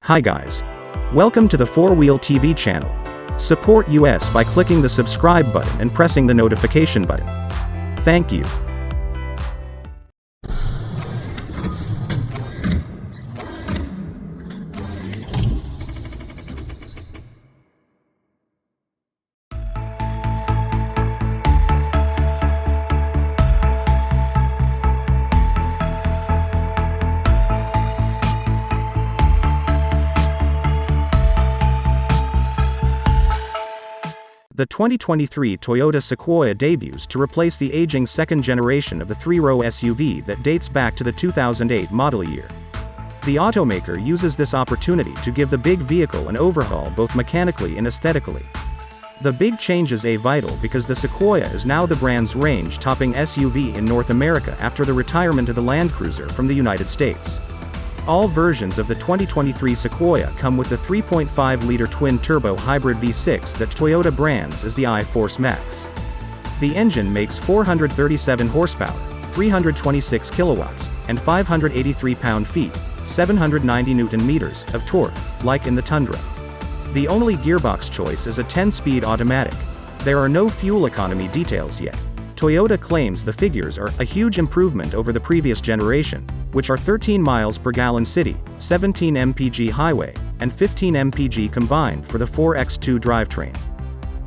Hi guys. Welcome to the 4-Wheel TV channel. Support us by clicking the subscribe button and pressing the notification button. Thank you. The 2023 Toyota Sequoia debuts to replace the aging second generation of the three-row SUV that dates back to the 2008 model year. The automaker uses this opportunity to give the big vehicle an overhaul both mechanically and aesthetically. The big change is vital because the Sequoia is now the brand's range-topping SUV in North America after the retirement of the Land Cruiser from the United States. All versions of the 2023 Sequoia come with the 3.5-liter twin-turbo hybrid V6 that Toyota brands as the i-Force Max. The engine makes 437 horsepower, 326 kilowatts, and 583 pound-feet, 790 Newton-meters, of torque, like in the Tundra. The only gearbox choice is a 10-speed automatic. There are no fuel economy details yet. Toyota claims the figures are a huge improvement over the previous generation, which are 13 miles per gallon city, 17 mpg highway, and 15 mpg combined for the 4x2 drivetrain.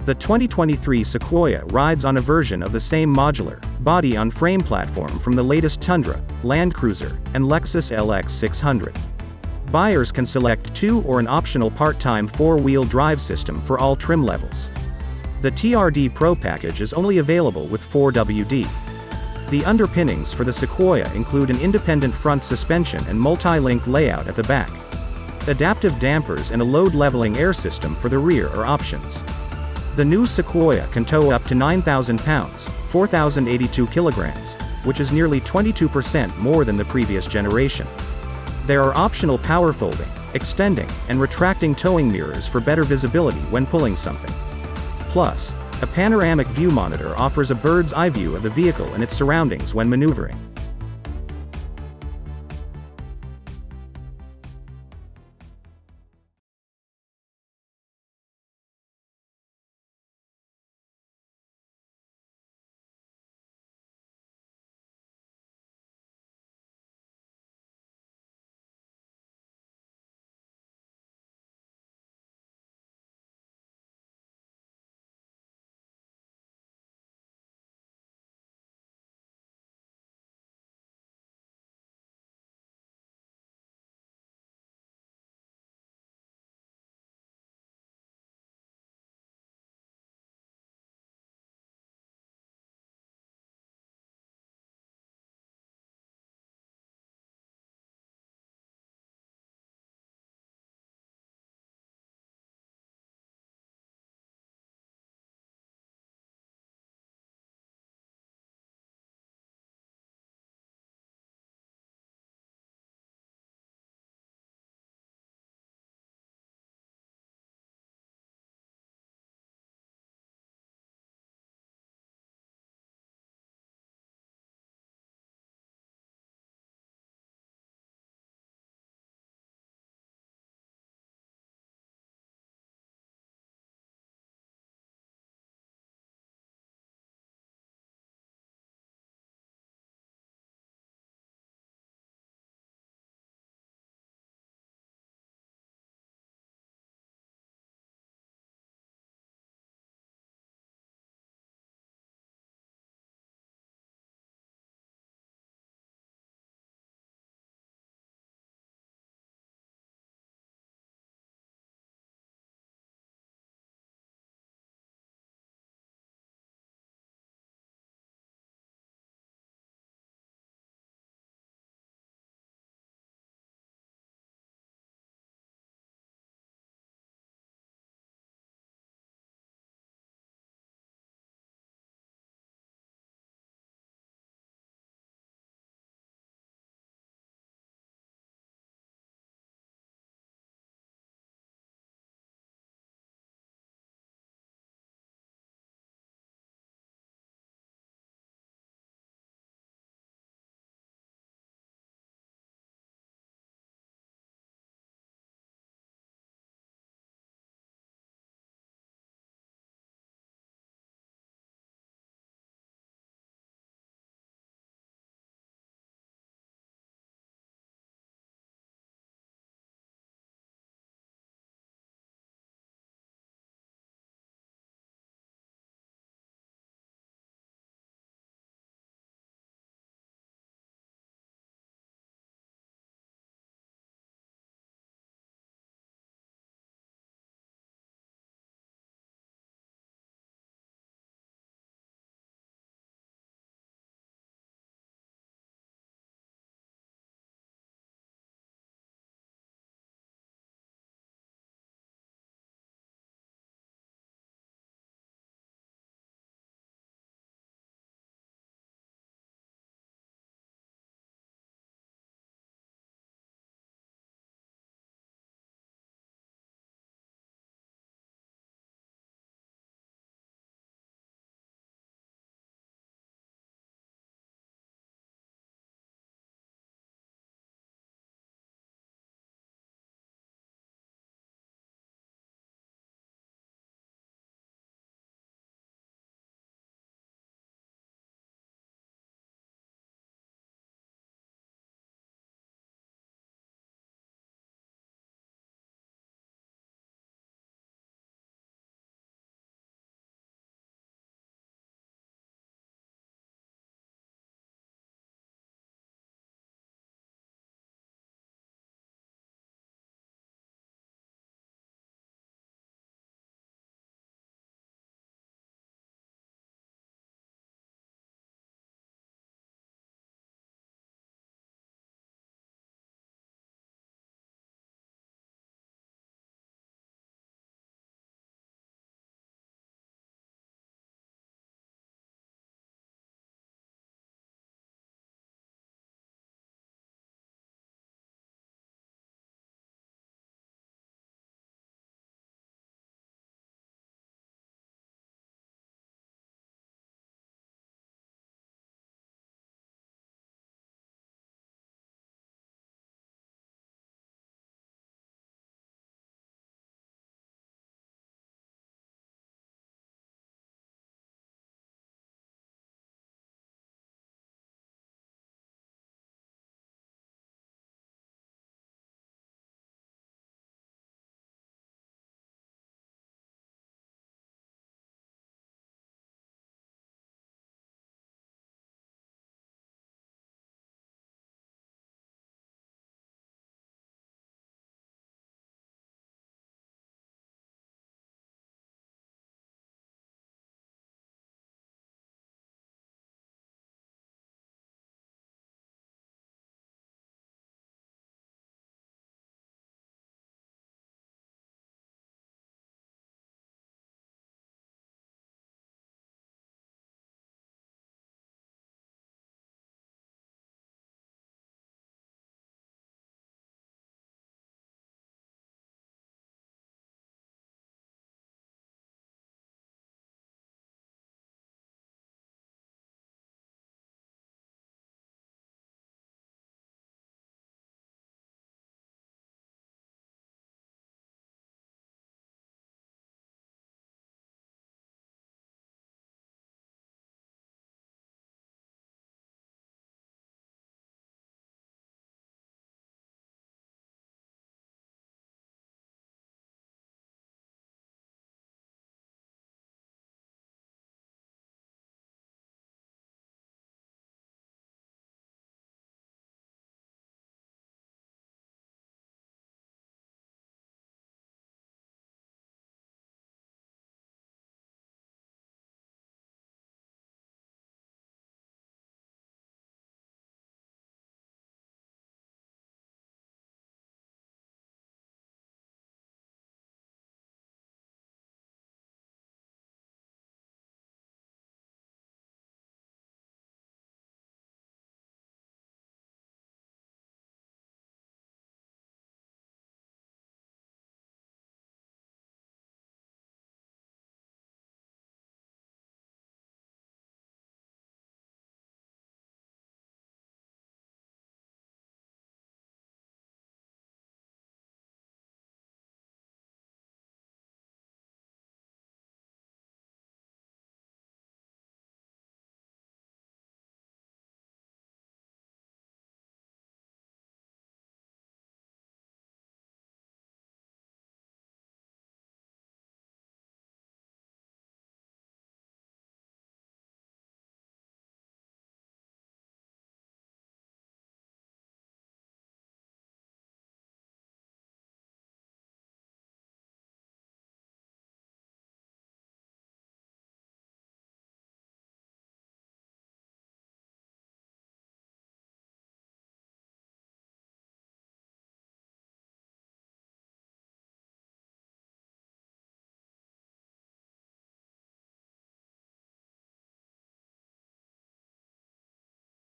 The 2023 Sequoia rides on a version of the same modular, body-on-frame platform from the latest Tundra, Land Cruiser, and Lexus LX 600. Buyers can select 2 or an optional part-time 4-wheel drive system for all trim levels. The TRD Pro package is only available with 4WD. The underpinnings for the Sequoia include an independent front suspension and multi-link layout at the back. Adaptive dampers and a load-leveling air system for the rear are options. The new Sequoia can tow up to 9,000 pounds, 4,082 kilograms, which is nearly 22% more than the previous generation. There are optional power folding, extending, and retracting towing mirrors for better visibility when pulling something. Plus, a panoramic view monitor offers a bird's eye view of the vehicle and its surroundings when maneuvering.